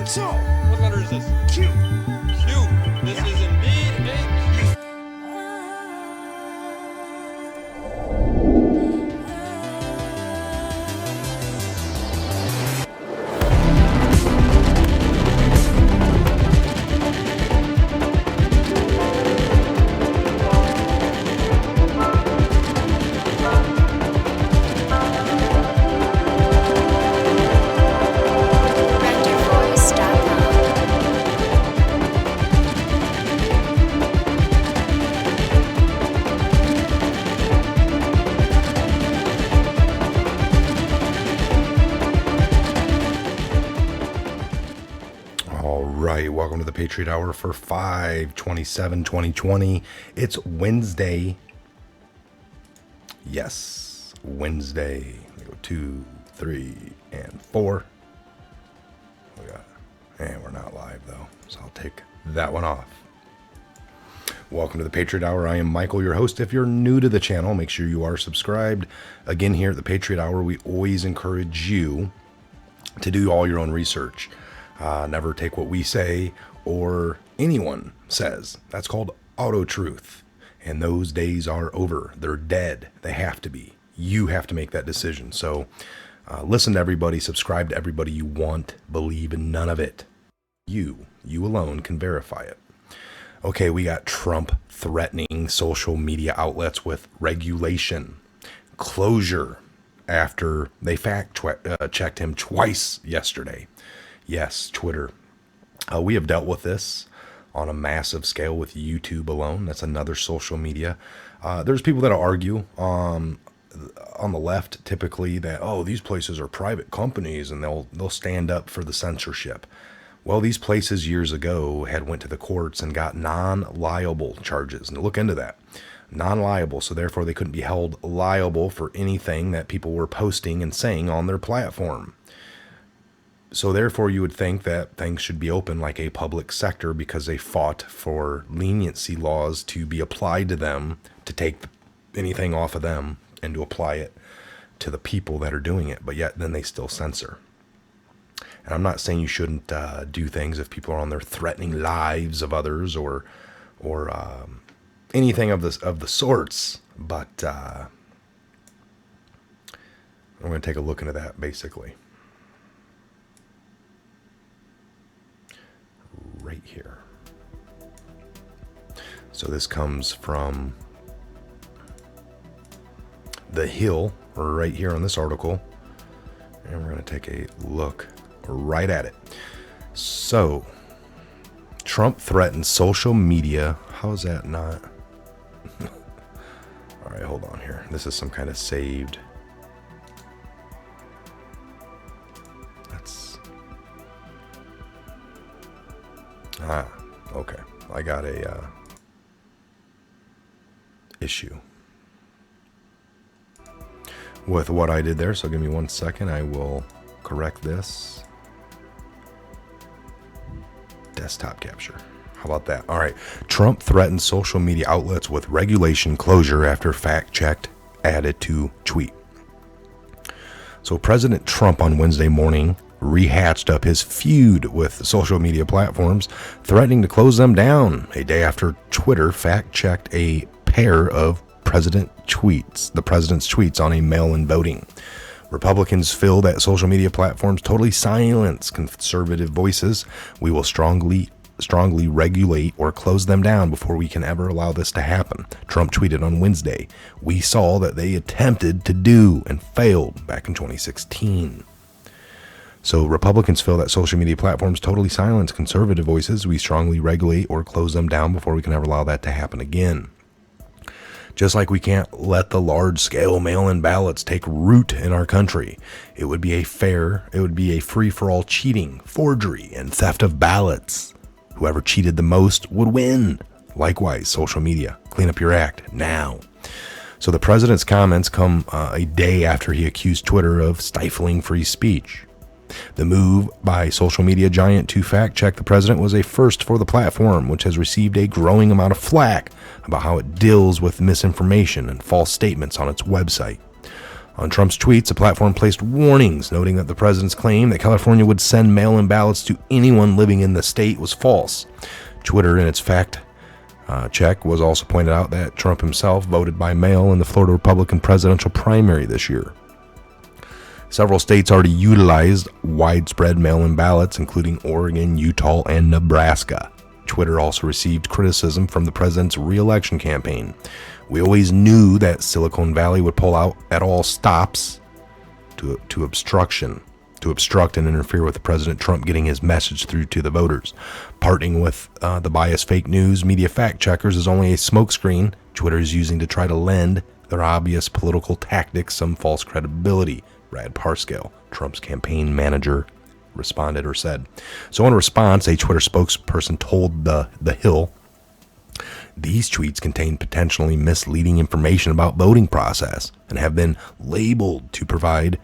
So, What letter is this? Q. Q. This is indeed a Q. Welcome to the Patriot Hour for 5/27/2020. It's Wednesday. Yes, Wednesday. We go 2, 3, and 4. And we're not live though, so I'll take that one off. Welcome to the Patriot Hour. I am Michael, your host. If you're new to the channel, make sure you are subscribed. Again, here at the Patriot Hour, we always encourage you to do all your own research. Never take what we say or anyone says. That's called auto-truth. And those days are over. They're dead. They have to be. You have to make that decision. So listen to everybody. Subscribe to everybody you want. Believe in none of it. You alone can verify it. Okay, we got Trump threatening social media outlets with regulation. Closure after they fact-checked him twice yesterday. Yes, Twitter. We have dealt with this on a massive scale with YouTube alone. That's another social media. There's people that argue on the left typically that, oh, these places are private companies and they'll stand up for the censorship. Well, these places years ago had went to the courts and got non-liable charges. And look into that. Non-liable, so therefore they couldn't be held liable for anything that people were posting and saying on their platform. So therefore, you would think that things should be open like a public sector because they fought for leniency laws to be applied to them, to take anything off of them and to apply it to the people that are doing it. But yet then they still censor. And I'm not saying you shouldn't do things if people are on there threatening lives of others or anything of the sorts. But I'm going to take a look into that basically. Right here. So this comes from The Hill, right here on this article, and we're going to take a look right at it. So, Trump threatens social media. How is that not? All right, hold on here. This is some kind of saved. Okay. I got a issue with what I did there, so give me 1 second. I will correct this. Desktop capture. How about that? All right. Trump threatens social media outlets with regulation closure after fact-checked added to tweet. So President Trump on Wednesday morning rehatched up his feud with social media platforms, threatening to close them down a day after Twitter fact-checked a pair of the president's tweets on a mail-in voting. Republicans feel that social media platforms totally silence conservative voices. We will strongly regulate or close them down before we can ever allow this to happen. Trump tweeted on Wednesday, "We saw that they attempted to do and failed back in 2016. So Republicans feel that social media platforms totally silence conservative voices. We strongly regulate or close them down before we can ever allow that to happen again. Just like we can't let the large-scale mail-in ballots take root in our country. It would be a free-for-all cheating, forgery, and theft of ballots. Whoever cheated the most would win. Likewise, social media, clean up your act now." So the president's comments come a day after he accused Twitter of stifling free speech. The move by social media giant to fact-check the president was a first for the platform, which has received a growing amount of flack about how it deals with misinformation and false statements on its website. On Trump's tweets, the platform placed warnings, noting that the president's claim that California would send mail-in ballots to anyone living in the state was false. Twitter, in its fact check, was also pointed out that Trump himself voted by mail in the Florida Republican presidential primary this year. Several states already utilized widespread mail-in ballots, including Oregon, Utah, and Nebraska. Twitter also received criticism from the president's re-election campaign. We always knew that Silicon Valley would pull out at all stops to obstruct and interfere with President Trump getting his message through to the voters. Partnering with the biased fake news media fact checkers is only a smokescreen Twitter is using to try to lend their obvious political tactics some false credibility, Brad Parscale, Trump's campaign manager, responded or said. So in response, a Twitter spokesperson told the Hill, these tweets contain potentially misleading information about voting process and have been labeled to provide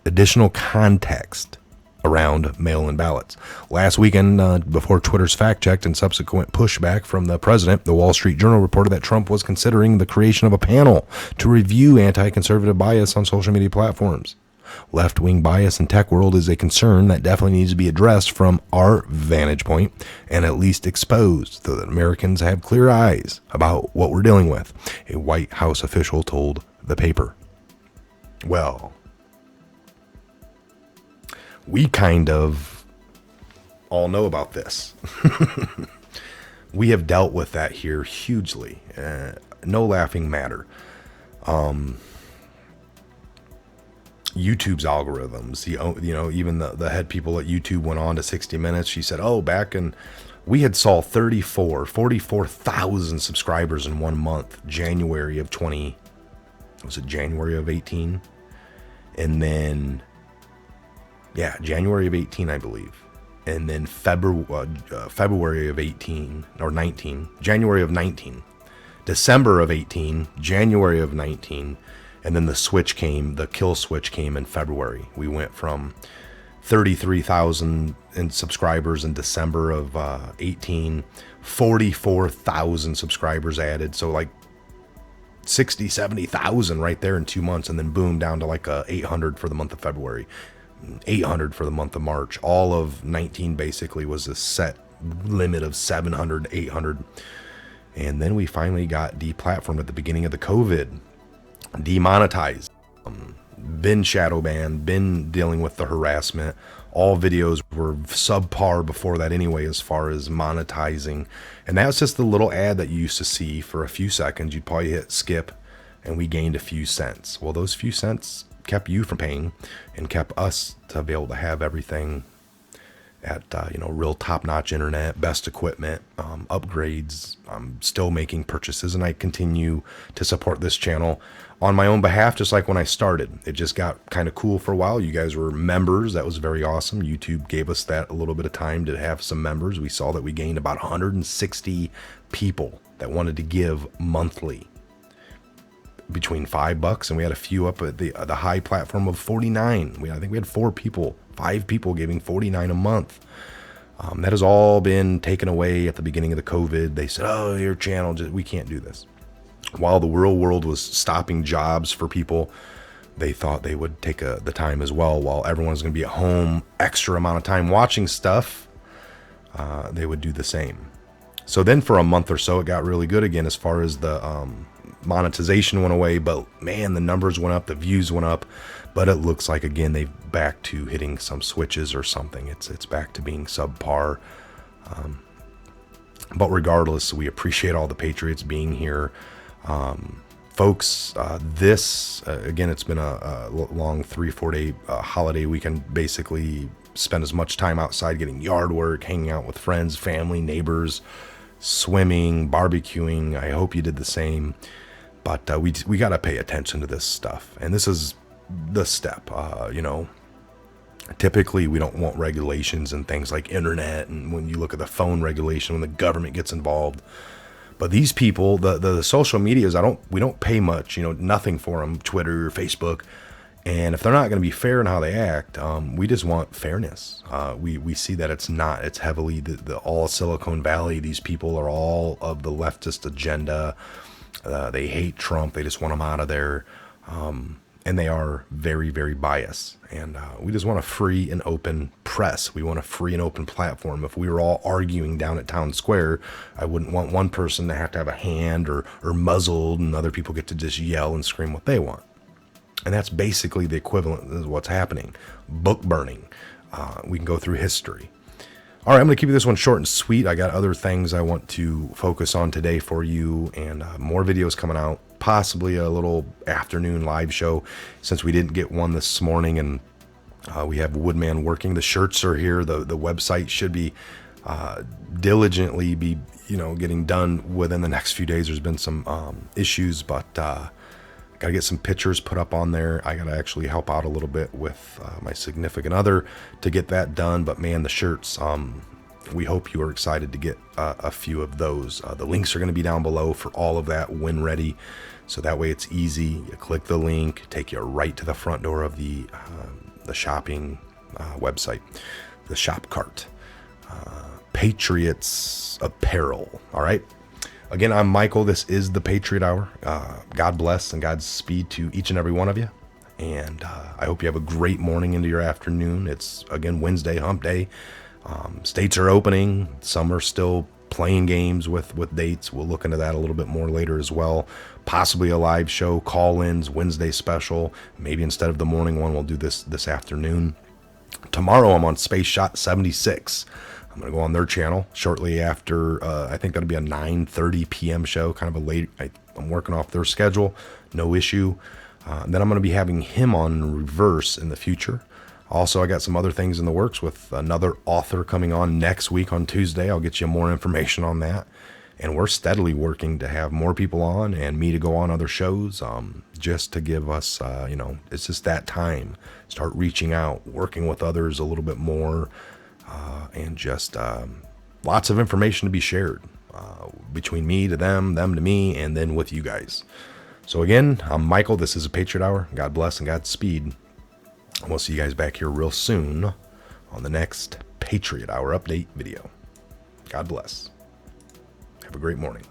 additional context around mail-in ballots. Last weekend, before Twitter's fact-checked and subsequent pushback from the president, the Wall Street Journal reported that Trump was considering the creation of a panel to review anti-conservative bias on social media platforms. Left-wing bias in tech world is a concern that definitely needs to be addressed from our vantage point and at least exposed so that Americans have clear eyes about what we're dealing with, a White House official told the paper. Well, we kind of all know about this. We have dealt with that here hugely. No laughing matter. YouTube's algorithms, even the head people at YouTube went on to 60 Minutes. She said, back in, we had saw 44,000 subscribers in 1 month, January of 18? And then, January of 18, I believe. And then February of 18 or 19, January of 19, December of 18, January of 19. And then the kill switch came in February. We went from 33,000 in subscribers in December of 18, 44,000 subscribers added. So like 60, 70,000 right there in 2 months. And then boom, down to like 800 for the month of February, 800 for the month of March. All of 19 basically was a set limit of 700, 800. And then we finally got deplatformed at the beginning of the COVID. Demonetized, been shadow banned, been dealing with the harassment. All videos were subpar before that anyway as far as monetizing, and that was just the little ad that you used to see for a few seconds. You'd probably hit skip and we gained a few cents. Well, those few cents kept you from paying and kept us to be able to have everything at real top-notch internet, best equipment, upgrades. I'm still making purchases, and I continue to support this channel on my own behalf, just like when I started. It just got kind of cool for a while. You guys were members. That was very awesome. YouTube gave us that a little bit of time to have some members. We saw that we gained about 160 people that wanted to give monthly between $5, and we had a few up at the high platform of 49. I think we had 5 people giving $49 a month. That has all been taken away at the beginning of the COVID. They said, your channel, we can't do this. While the real world was stopping jobs for people, they thought they would take the time as well. While everyone's going to be at home, extra amount of time watching stuff, they would do the same. So then for a month or so, it got really good again as far as the monetization went away. But man, the numbers went up, the views went up. But it looks like, again, they've back to hitting some switches or something. It's back to being subpar. But regardless, we appreciate all the Patriots being here. Folks, again, it's been a long 3-4 day holiday weekend. Basically spend as much time outside getting yard work, hanging out with friends, family, neighbors, swimming, barbecuing. I hope you did the same. But we got to pay attention to this stuff. And this is the step. Typically we don't want regulations and things like internet, and when you look at the phone regulation, when the government gets involved. But these people, the social medias, we don't pay much, nothing for them, Twitter, Facebook. And if they're not going to be fair in how they act, we just want fairness. We see that it's heavily the all Silicon Valley. These people are all of the leftist agenda. They hate Trump. They just want him out of there. And they are very, very biased. And we just want a free and open press. We want a free and open platform. If we were all arguing down at Town Square, I wouldn't want one person to have a hand or muzzled, and other people get to just yell and scream what they want. And that's basically the equivalent of what's happening. Book burning. We can go through history. All right, I'm going to keep this one short and sweet. I got other things I want to focus on today for you, and more videos coming out. Possibly a little afternoon live show, since we didn't get one this morning, and we have Woodman working. The shirts are here. The website should be diligently be getting done within the next few days. There's been some issues, but gotta get some pictures put up on there. I gotta actually help out a little bit with my significant other to get that done. But man, the shirts, we hope you are excited to get a few of those. The links are going to be down below for all of that when ready. So that way it's easy. You click the link, take you right to the front door of the shopping website, the shop cart. Patriot's apparel. All right. Again, I'm Michael. This is the Patriot Hour. God bless and Godspeed to each and every one of you. And I hope you have a great morning into your afternoon. It's, again, Wednesday, hump day. States are opening. Some are still playing games with dates. We'll look into that a little bit more later as well. Possibly a live show, call-ins, Wednesday special. Maybe instead of the morning one, we'll do this afternoon. Tomorrow, I'm on Space Shot 76. I'm going to go on their channel shortly after, I think that'll be a 9:30 p.m. show, kind of a late, I'm working off their schedule, no issue. Then I'm going to be having him on reverse in the future. Also, I got some other things in the works with another author coming on next week on Tuesday. I'll get you more information on that. And we're steadily working to have more people on and me to go on other shows, just to give us, it's just that time. Start reaching out, working with others a little bit more, and just lots of information to be shared between me to them to me, and then with you guys. So again, I'm Michael. This is a Patriot Hour. God bless and Godspeed. And we'll see you guys back here real soon on the next Patriot Hour update video. God bless. Have a great morning.